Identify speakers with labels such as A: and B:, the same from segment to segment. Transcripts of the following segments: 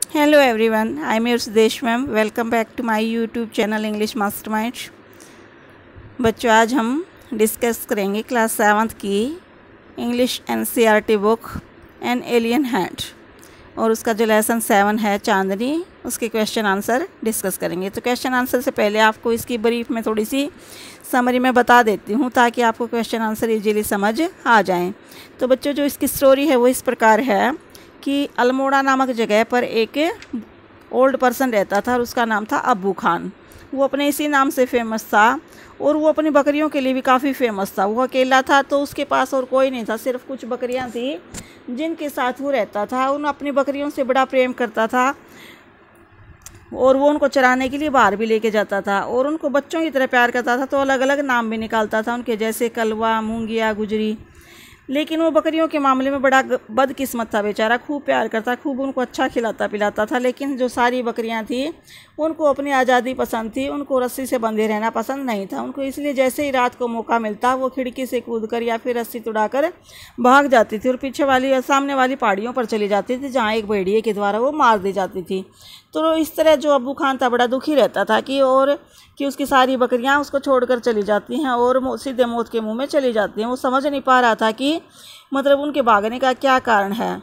A: Hello everyone, I am your Sudesh ma'am. Welcome back to my YouTube channel English Mastermind. बच्चों आज हम discuss करेंगे class 7th की English NCERT book an alien hand और उसका जो लेसन 7 है चांदनी, उसके क्वेश्चन आंसर डिस्कस करेंगे। तो क्वेश्चन आंसर से पहले आपको इसकी ब्रीफ में थोड़ी सी समरी में बता देती हूँ ताकि आपको क्वेश्चन आंसर इजीली समझ आ जाएं। तो बच्चों जो इसकी स्टोरी है वो इस प्रकार है कि अल्मोड़ा नामक जगह पर एक ओल्ड पर्सन रहता था और उसका नाम था अब्बू खान। वो अपने इसी नाम से फेमस था और वो अपनी बकरियों के लिए भी काफ़ी फेमस था। वो अकेला था तो उसके पास और कोई नहीं था, सिर्फ कुछ बकरियां थी जिनके साथ वो रहता था। उन अपनी बकरियों से बड़ा प्रेम करता था और वो उनको चराने के लिए बाहर भी लेके जाता था और उनको बच्चों की तरह प्यार करता था। तो अलग अलग नाम भी निकालता था उनके, जैसे कलवा, मूंगिया, गुजरी। लेकिन वो बकरियों के मामले में बड़ा बदकिस्मत था बेचारा। खूब प्यार करता, खूब उनको अच्छा खिलाता पिलाता था, लेकिन जो सारी बकरियां थी उनको अपनी आज़ादी पसंद थी, उनको रस्सी से बंधे रहना पसंद नहीं था उनको। इसलिए जैसे ही रात को मौका मिलता वो खिड़की से कूदकर या फिर रस्सी तुड़ाकर भाग जाती थी और पीछे वाली और सामने वाली पहाड़ियों पर चली जाती थी जहाँ एक भेड़िए के द्वारा वो मार दी जाती थी। तो इस तरह जो अब्बू खान था बड़ा दुखी रहता था कि उसकी सारी बकरियां उसको छोड़कर चली जाती हैं और सीधे मौत के मुंह में चली जाती हैं। वो समझ नहीं पा रहा था कि मतलब उनके भागने का क्या कारण है।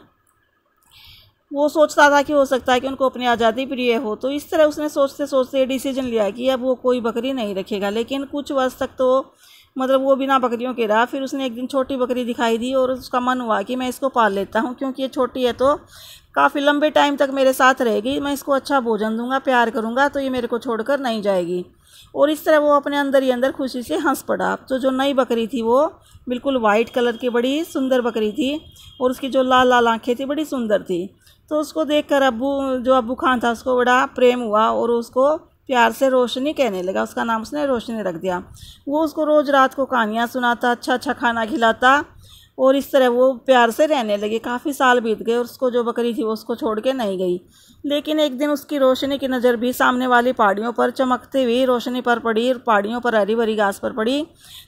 A: वो सोचता था कि हो सकता है कि उनको अपनी आज़ादी प्रिय हो। तो इस तरह उसने सोचते सोचते डिसीजन लिया कि अब वो कोई बकरी नहीं रखेगा। लेकिन कुछ वर्ष तक तो मतलब वो बिना बकरियों के रहा। फिर उसने एक दिन छोटी बकरी दिखाई दी और उसका मन हुआ कि मैं इसको पाल लेता हूँ, क्योंकि ये छोटी है तो काफ़ी लंबे टाइम तक मेरे साथ रहेगी। मैं इसको अच्छा भोजन दूंगा, प्यार करूँगा तो ये मेरे को छोड़कर नहीं जाएगी। और इस तरह वो अपने अंदर ही अंदर खुशी से हंस पड़ा। तो जो नई बकरी थी वो बिल्कुल वाइट कलर की बड़ी सुंदर बकरी थी और उसकी जो लाल लाल आँखें थी बड़ी सुंदर थी। तो उसको देखकर अब्बू खान था उसको बड़ा प्रेम हुआ और उसको प्यार से रोशनी कहने लगा। उसका नाम उसने रोशनी रख दिया। वो उसको रोज़ रात को कहानियाँ सुनाता, अच्छा अच्छा खाना खिलाता और इस तरह वो प्यार से रहने लगे। काफ़ी साल बीत गए और उसको जो बकरी थी वो उसको छोड़ के नहीं गई। लेकिन एक दिन उसकी रोशनी की नज़र भी सामने वाली पहाड़ियों पर चमकती हुई रोशनी पर पड़ी और पहाड़ियों पर हरी भरी घास पर पड़ी।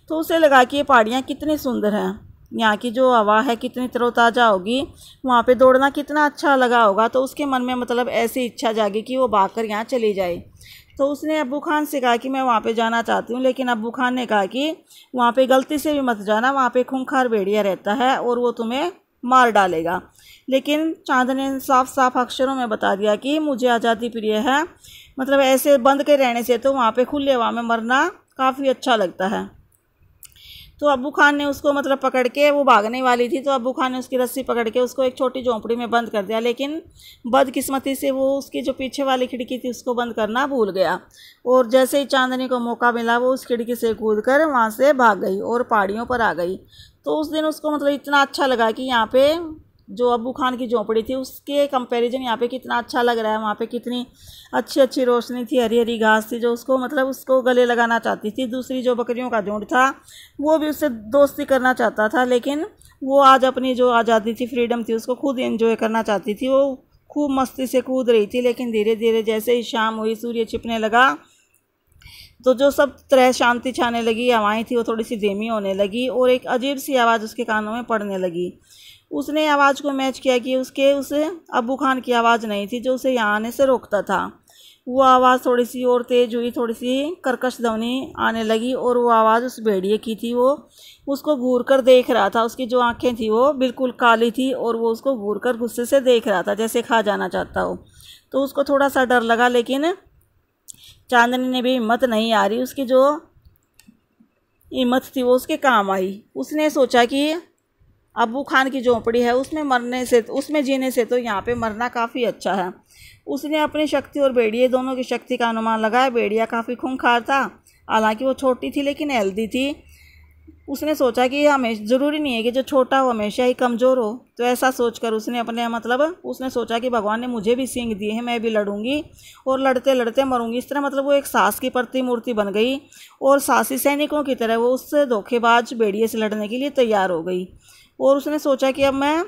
A: तो उसे लगा कि ये पहाड़ियाँ कितनी सुंदर हैं, यहाँ की जो हवा है कितनी तरोताज़ा होगी, वहाँ पे दौड़ना कितना अच्छा लगा होगा। तो उसके मन में मतलब ऐसी इच्छा जागी कि वो भागकर यहाँ चली जाए। तो उसने अब्बू खान से कहा कि मैं वहाँ पे जाना चाहती हूँ। लेकिन अब्बू खान ने कहा कि वहाँ पे गलती से भी मत जाना, वहाँ पे खूंखार भेड़िया रहता है और वो तुम्हें मार डालेगा। लेकिन चांद ने साफ साफ अक्षरों में बता दिया कि मुझे आज़ादी प्रिय है, मतलब ऐसे बंद के रहने से तो वहाँ पे खुली हवा में मरना काफ़ी अच्छा लगता है। तो अब्बू खान ने उसको मतलब पकड़ के, वो भागने वाली थी तो अब्बू खान ने उसकी रस्सी पकड़ के उसको एक छोटी झोंपड़ी में बंद कर दिया। लेकिन बदकिस्मती से वो उसकी जो पीछे वाली खिड़की थी उसको बंद करना भूल गया और जैसे ही चांदनी को मौका मिला वो उस खिड़की से कूदकर वहाँ से भाग गई और पहाड़ियों पर आ गई। तो उस दिन उसको मतलब इतना अच्छा लगा कि यहाँ पे जो अब्बू खान की झोंपड़ी थी उसके कंपैरिजन यहाँ पे कितना अच्छा लग रहा है। वहाँ पे कितनी अच्छी अच्छी रोशनी थी, हरी हरी घास थी जो उसको मतलब उसको गले लगाना चाहती थी। दूसरी जो बकरियों का झुंड था वो भी उससे दोस्ती करना चाहता था, लेकिन वो आज अपनी जो आज़ादी थी, फ्रीडम थी, उसको खुद एंजॉय करना चाहती थी। वो खूब मस्ती से कूद रही थी। लेकिन धीरे धीरे जैसे ही शाम हुई, सूर्य छिपने लगा तो जो सब तरह शांति छाने लगी, हवाएं थी वो थोड़ी सी धीमी होने लगी और एक अजीब सी आवाज़ उसके कानों में पड़ने लगी। उसने आवाज़ को मैच किया कि उसे अब्बू खान की आवाज़ नहीं थी जो उसे यहाँ आने से रोकता था। वो आवाज़ थोड़ी सी और तेज़ हुई, थोड़ी सी कर्कश ध्वनि आने लगी और वो आवाज़ उस भेड़िए की थी। वो उसको घूर कर देख रहा था। उसकी जो आंखें थी वो बिल्कुल काली थी और वो उसको घूर कर गुस्से से देख रहा था जैसे खा जाना चाहता हो। तो उसको थोड़ा सा डर लगा, लेकिन चांदनी ने भी हिम्मत नहीं आ रही। उसकी जो हिम्मत थी वो उसके काम आई। उसने सोचा कि अब्बू खान की झोंपड़ी है, उसमें जीने से तो यहाँ पे मरना काफ़ी अच्छा है। उसने अपनी शक्ति और भेड़िए दोनों की शक्ति का अनुमान लगाया। भेड़िया काफ़ी खूंखार था, हालांकि वो छोटी थी लेकिन हेल्दी थी। उसने सोचा कि हमेशा ज़रूरी नहीं है कि जो छोटा हो हमेशा ही कमज़ोर हो। तो ऐसा सोचकर उसने सोचा कि भगवान ने मुझे भी सींग दिए हैं, मैं भी लड़ूंगी और लड़ते लड़ते मरूंगी। इस तरह मतलब वो एक साहस की प्रतिमूर्ति बन गई और साहसी सैनिकों की तरह वो उस धोखेबाज भेड़िए से लड़ने के लिए तैयार हो गई। और उसने सोचा कि अब मैं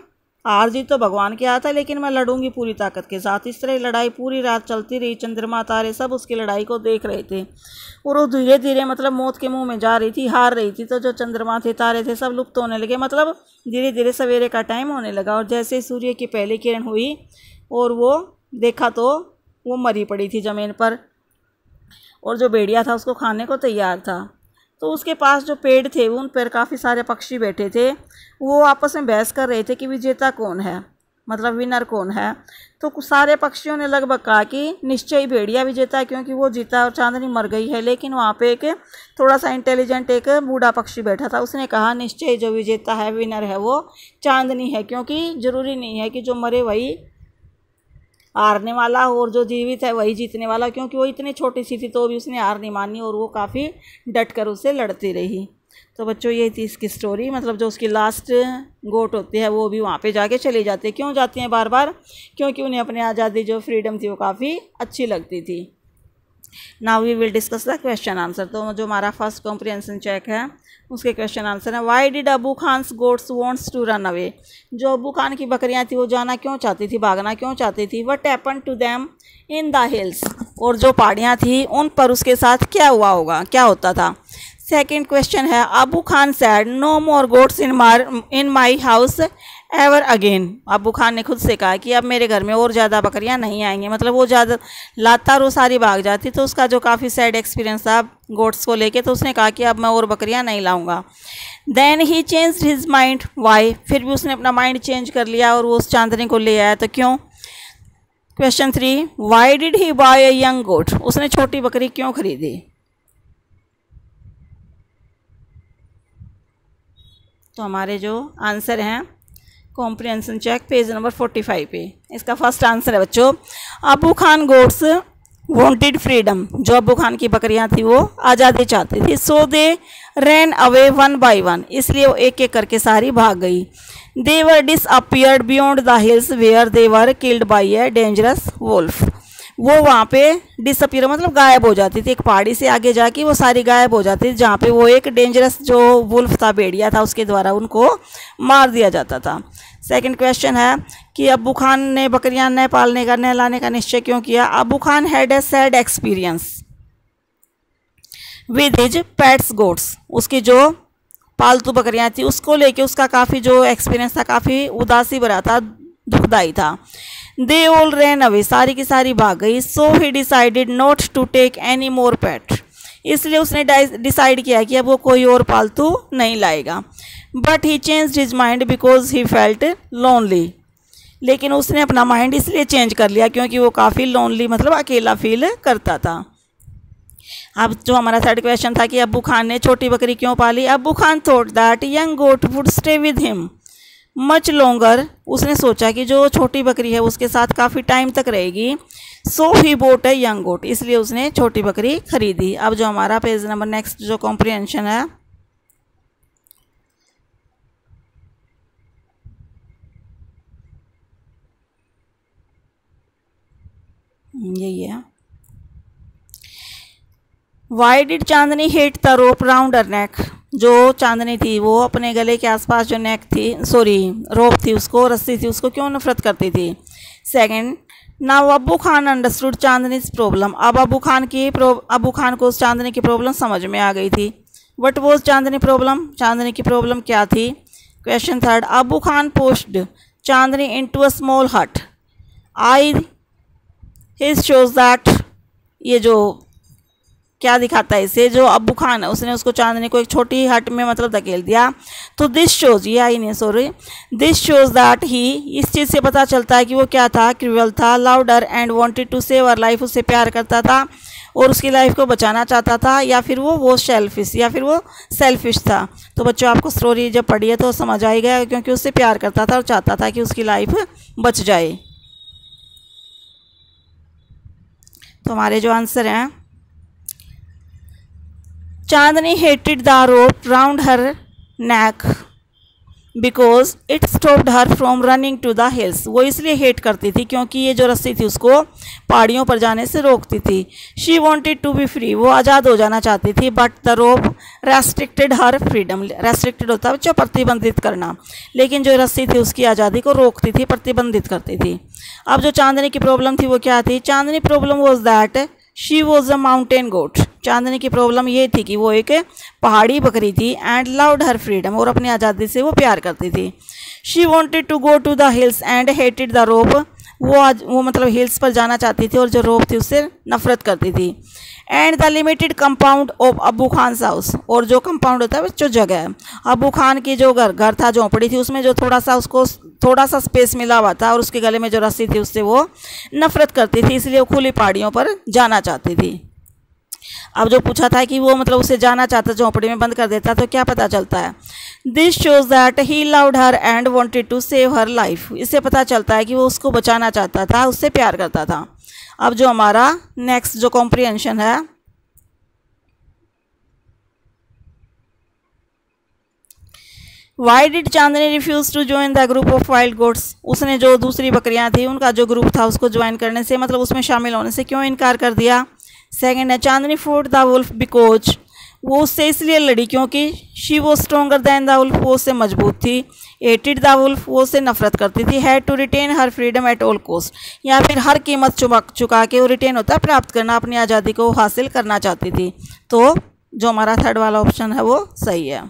A: हार जीत तो भगवान के हाथ है, लेकिन मैं लड़ूंगी पूरी ताकत के साथ। इस तरह लड़ाई पूरी रात चलती रही। चंद्रमा तारे सब उसकी लड़ाई को देख रहे थे और वो धीरे धीरे मतलब मौत के मुंह में जा रही थी, हार रही थी। तो जो चंद्रमा थे, तारे थे, सब लुप्त होने लगे। मतलब धीरे धीरे सवेरे का टाइम होने लगा और जैसे सूर्य की पहली किरण हुई और वो देखा तो वो मरी पड़ी थी ज़मीन पर, और जो भेड़िया था उसको खाने को तैयार था। तो उसके पास जो पेड़ थे उन पर काफ़ी सारे पक्षी बैठे थे। वो आपस में बहस कर रहे थे कि विजेता कौन है, मतलब विनर कौन है। तो सारे पक्षियों ने लगभग कहा कि निश्चय ही भेड़िया विजेता है, क्योंकि वो जीता और चांदनी मर गई है। लेकिन वहाँ पे एक थोड़ा सा इंटेलिजेंट एक बूढ़ा पक्षी बैठा था, उसने कहा निश्चय जो विजेता है, विनर है, वो चांदनी है, क्योंकि ज़रूरी नहीं है कि जो मरे वही हारने वाला और जो जीवित है वही जीतने वाला, क्योंकि वो इतनी छोटी सी थी तो भी उसने हार नहीं मानी और वो काफ़ी डट कर उससे लड़ती रही। तो बच्चों ये थी इसकी स्टोरी। मतलब जो उसकी लास्ट गोट होती है वो भी वहाँ पे जाके चली जाती है। क्यों जाती हैं बार बार? क्योंकि उन्हें अपनी आज़ादी जो फ्रीडम थी वो काफ़ी अच्छी लगती थी। Now we will discuss the question answer. तो जो हमारा फर्स्ट कॉम्प्रिहेंशन चेक है उसके क्वेश्चन आंसर है, why did Abu Khan's goats wants to run away. जो अबू खान की बकरियां थी वो जाना क्यों चाहती थी, भागना क्यों चाहती थी। What happen to them in the hills, और जो पहाड़ियाँ थी उन पर उसके साथ क्या हुआ होगा, क्या होता था। सेकेंड क्वेश्चन है, Abu Khan said no more goats in my house ever again. Abu Khan ने खुद से कहा कि अब मेरे घर में और ज़्यादा बकरियां नहीं आएंगी। मतलब वो ज़्यादा लाता और वो सारी भाग जाती, तो उसका जो काफ़ी सैड एक्सपीरियंस था गोट्स को लेके, तो उसने कहा कि अब मैं और बकरियां नहीं लाऊंगा। Then he change his mind why, फिर भी उसने अपना माइंड चेंज कर लिया और वो उस चांदनी को ले आया। तो क्यों। Question 3, why did he buy a young goat, उसने छोटी बकरी क्यों खरीदी। तो हमारे जो आंसर हैं कॉम्प्रिहेंशन चेक पेज नंबर 45 पे। इसका फर्स्ट आंसर है बच्चों, Abu Khan goats wanted freedom. जो अबू खान की बकरियां थी वो आज़ादी चाहती थी। So they ran away one by one, इसलिए वो एक एक करके सारी भाग गई। They were disappeared beyond the hills where they were killed by a dangerous wolf. वो वहाँ पे डिसअपियर मतलब गायब हो जाती थी। एक पहाड़ी से आगे जाके वो सारी गायब हो जाती थी, जहाँ पे वो एक डेंजरस जो वुल्फ था, भेड़िया था, उसके द्वारा उनको मार दिया जाता था। सेकंड क्वेश्चन है कि अबू खान ने बकरियां न पालने का, न लाने का निश्चय क्यों किया। Abu Khan had a sad experience with his pets goats. उसकी जो पालतू बकरियां थी उसको लेके उसका काफ़ी जो एक्सपीरियंस था काफ़ी उदासी भरा था, दुखदाई था। दे ऑल रैन अवे, सारी की सारी भाग गई। So he decided not to take any more pet, इसलिए उसने डिसाइड किया कि अब वो कोई और पालतू नहीं लाएगा। But he changed his mind because he felt lonely, लेकिन उसने अपना माइंड इसलिए चेंज कर लिया क्योंकि वो काफ़ी लोनली मतलब अकेला फील करता था। अब जो हमारा थर्ड क्वेश्चन था कि अबू खान ने छोटी बकरी क्यों पाली। Abu Khan thought that young goat would stay with him much longer, उसने सोचा कि जो छोटी बकरी है उसके साथ काफ़ी टाइम तक रहेगी। सो ही बोट है यंग गोट, इसलिए उसने छोटी बकरी खरीदी। अब जो हमारा पेज नंबर नेक्स्ट जो कॉम्प्रिहेंशन है यही है, why did Chandni hit the rope round her neck. जो चांदनी थी वो अपने गले के आसपास जो नेक थी, सॉरी रोप थी, उसको रस्सी थी, उसको क्यों नफरत करती थी। Second, now Abu Khan understood Chandni's problem. अब अबू खान को उस चांदनी की प्रॉब्लम समझ में आ गई थी। वट वॉज चांदनी प्रॉब्लम, चांदनी की प्रॉब्लम क्या थी। Question third, Abu Khan posed Chandni into a small हट। आई हिज शोज दैट, ये जो क्या दिखाता है इसे, जो अबू खान है उसने उसको चांदनी को एक छोटी हट में मतलब धकेल दिया। तो दिस शोज, ये आई नहीं सॉरी, दिस शोज दैट ही, इस चीज़ से पता चलता है कि वो क्या था, क्रूअल था, louder and wanted to save her life, उससे प्यार करता था और उसकी लाइफ को बचाना चाहता था, या फिर वो सेल्फिश, या फिर वो सेल्फिश था। तो बच्चों आपको स्टोरी जब पढ़ी है तो समझ आएगा, क्योंकि उससे प्यार करता था और चाहता था कि उसकी लाइफ बच जाए। तो हमारे जो आंसर हैं, चांदनी hated the rope round her neck because it stopped her from running to the hills। वो इसलिए हेट करती थी क्योंकि ये जो रस्सी थी उसको पहाड़ियों पर जाने से रोकती थी। She wanted to be free, वो आज़ाद हो जाना चाहती थी। But the rope restricted her freedom, restricted होता है बच्चों प्रतिबंधित करना, लेकिन जो रस्सी थी उसकी आज़ादी को रोकती थी, प्रतिबंधित करती थी। अब जो चांदनी की प्रॉब्लम थी वो क्या थी। Chandni problem was that she was a mountain goat. Chandni की प्रॉब्लम ये थी कि वो एक पहाड़ी बकरी थी। एंड लव्ड हर फ्रीडम, और अपनी आज़ादी से वो प्यार करती थी। She wanted to go to the hills and hated the rope वो मतलब हिल्स पर जाना चाहती थी और जो रोप थी उससे नफरत करती थी। And the limited compound of Abu Khan house, और जो कंपाउंड होता है जो जगह है, अबू खान की जो घर था, झोंपड़ी थी, उसमें जो थोड़ा सा स्पेस मिला हुआ था और उसके गले में जो रस्सी थी उससे वो नफरत करती थी, इसलिए वो खुली पहाड़ियों पर जाना चाहती थी। अब जो पूछा था कि वो मतलब उसे जाना चाहता, झोंपड़ी में बंद कर देता, तो क्या पता चलता है, this shows that he loved her and wanted to save her life. इससे पता चलता है कि वो उसको बचाना चाहता था, उससे प्यार करता था। अब जो हमारा नेक्स्ट जो कॉम्प्रिहेंशन है, why did Chandni refuse to join the group of wild goats. उसने जो दूसरी बकरियां थी उनका जो ग्रुप था उसको ज्वाइन करने से, मतलब उसमें शामिल होने से क्यों इनकार कर दिया। सेकेंड है, चांदनी फॉट द वुल्फ बिकॉज, वो उससे इसलिए लड़ी क्योंकि शी वो स्ट्रोंगर दैन द वुल्फ, वो उससे मजबूत थी। एटेड द वुल्फ, वो उससे नफरत करती थी। Had to retain her freedom at all cost, या फिर हर कीमत चुका के, वो रिटेन होता है प्राप्त करना, अपनी आज़ादी को हासिल करना चाहती थी। तो जो हमारा थर्ड वाला ऑप्शन है वो सही है।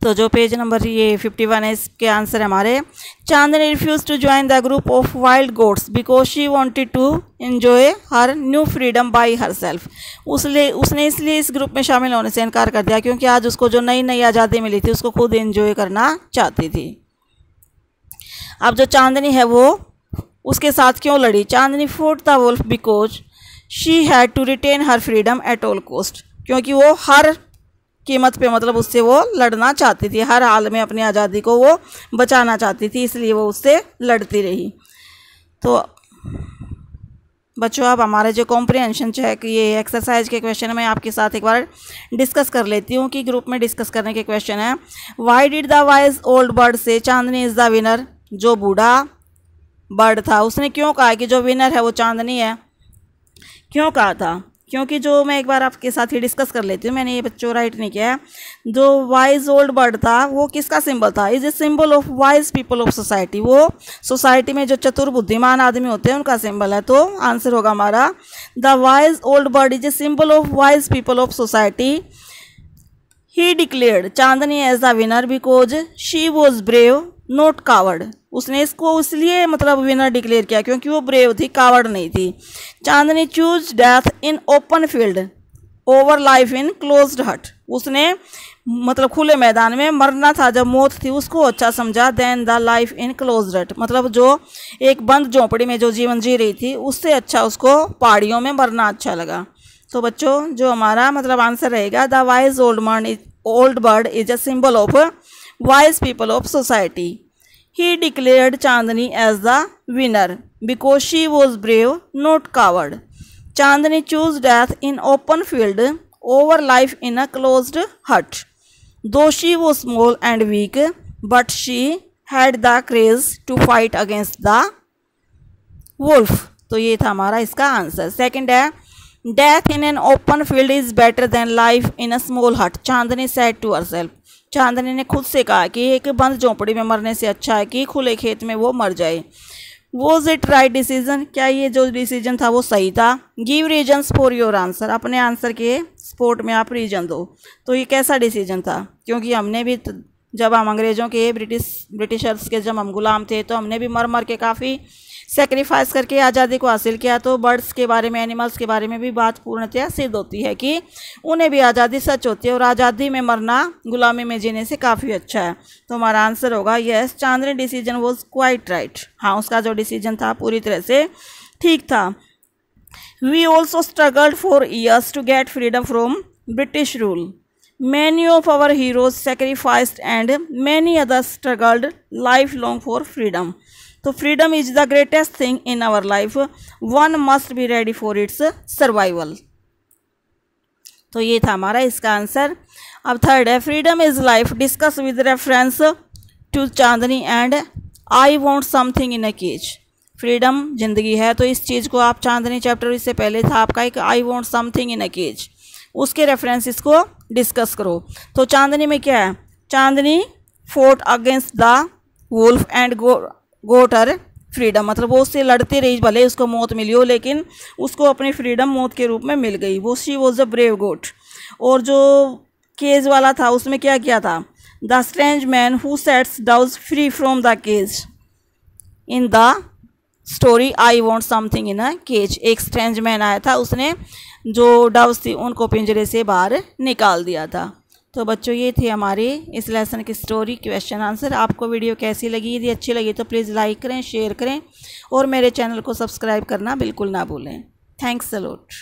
A: तो जो पेज नंबर ये 51 है, इसके आंसर हमारे, Chandni refuse to join the group of wild goats because she wanted to enjoy her new freedom by herself. उसने इसलिए इस ग्रुप में शामिल होने से इनकार कर दिया क्योंकि आज उसको जो नई नई आज़ादी मिली थी उसको खुद एंजॉय करना चाहती थी। अब जो चांदनी है वो उसके साथ क्यों लड़ी। Chandni fought the wolf because she had to retain her freedom at all cost, क्योंकि वो हर कीमत पे मतलब उससे वो लड़ना चाहती थी, हर हाल में अपनी आज़ादी को वो बचाना चाहती थी, इसलिए वो उससे लड़ती रही। तो बच्चों अब हमारे जो कॉम्प्रिहेंशन चेक ये एक्सरसाइज के क्वेश्चन मैं आपके साथ एक बार डिस्कस कर लेती हूँ कि ग्रुप में डिस्कस करने के क्वेश्चन है। Why did the wise old bird से चांदनी इज़ द विनर। जो बूढ़ा बर्ड था उसने क्यों कहा कि जो विनर है वो चांदनी है। क्यों कहा था, क्योंकि जो मैं एक बार आपके साथ ही डिस्कस कर लेती हूँ, मैंने ये बच्चों राइट नहीं किया है। जो वाइज ओल्ड बर्ड था वो किसका सिंबल था, is a symbol of wise people of society. वो सोसाइटी में जो चतुर बुद्धिमान आदमी होते हैं उनका सिंबल है। तो आंसर होगा हमारा, the wise old bird is a symbol of wise people of society. He declared Chandni as the winner because she was brave not coward. उसने इसको इसलिए मतलब विनर डिक्लेयर किया क्योंकि वो ब्रेव थी, कावर्ड नहीं थी। Chandni choose death in open field over life in closed hut. उसने मतलब खुले मैदान में मरना था, जब मौत थी उसको अच्छा समझा, then the life in closed hut, मतलब जो एक बंद झोंपड़ी में जो जीवन जी रही थी उससे अच्छा उसको पहाड़ियों में मरना अच्छा लगा। तो बच्चों जो हमारा मतलब आंसर रहेगा, the wise old bird is a symbol of wise people of society. He declared Chandni as the winner because she was brave, not coward. Chandni chose death in open field over life in a closed hut. Though she was small and weak, but she had the courage to fight against the wolf. तो ये था हमारा इसका answer. Second है, death in an open field is better than life in a small हट। चांदनी said to herself. चांदनी ने खुद से कहा कि एक बंद झोंपड़ी में मरने से अच्छा है कि खुले खेत में वो मर जाए। वॉज इट राइट डिसीजन, क्या ये जो डिसीजन था वो सही था। Give reasons for your answer, अपने आंसर के सपोर्ट में आप रीजन दो। तो ये कैसा डिसीजन था, क्योंकि हमने भी जब हम अंग्रेज़ों के ब्रिटिशर्स के जब हम गुलाम थे तो हमने भी मर मर के काफ़ी सेक्रीफाइस करके आज़ादी को हासिल किया। तो बर्ड्स के बारे में, एनिमल्स के बारे में भी बात पूर्णतः सिद्ध होती है कि उन्हें भी आज़ादी सच होती है और आज़ादी में मरना गुलामी में जीने से काफ़ी अच्छा है। तो हमारा आंसर होगा yes, Chandni decision was quite right. हाँ, उसका जो डिसीजन था पूरी तरह से ठीक था। We also struggled for years to get freedom from British rule. Many of our heroes sacrificed and many others struggled lifelong for freedom. तो freedom is the greatest thing in our life. One must be ready for its survival. तो ये था हमारा इसका answer. अब third है, freedom is life. Discuss with reference to Chandni and I want something in a cage. Freedom जिंदगी है, तो इस चीज़ को आप चांदनी चैप्टर इससे पहले था आपका एक I want something in a cage, उसके रेफरेंसेस को डिस्कस करो। तो चांदनी में क्या है, Chandni fought against the wolf and goat her freedom, मतलब वो उससे लड़ती रही, भले उसको मौत मिली हो लेकिन उसको अपनी फ्रीडम मौत के रूप में मिल गई। वो she was a brave goat. और जो केज वाला था उसमें क्या किया था, the strange man who sets those free from the cage. In the story I want something in a cage. एक स्ट्रेंज मैन आया था, उसने जो डव्स थी उनको पिंजरे से बाहर निकाल दिया था। तो बच्चों ये थी हमारी इस लेसन की स्टोरी, क्वेश्चन आंसर। आपको वीडियो कैसी लगी? यदि अच्छी लगी तो प्लीज़ लाइक करें, शेयर करें और मेरे चैनल को सब्सक्राइब करना बिल्कुल ना भूलें। Thanks a lot.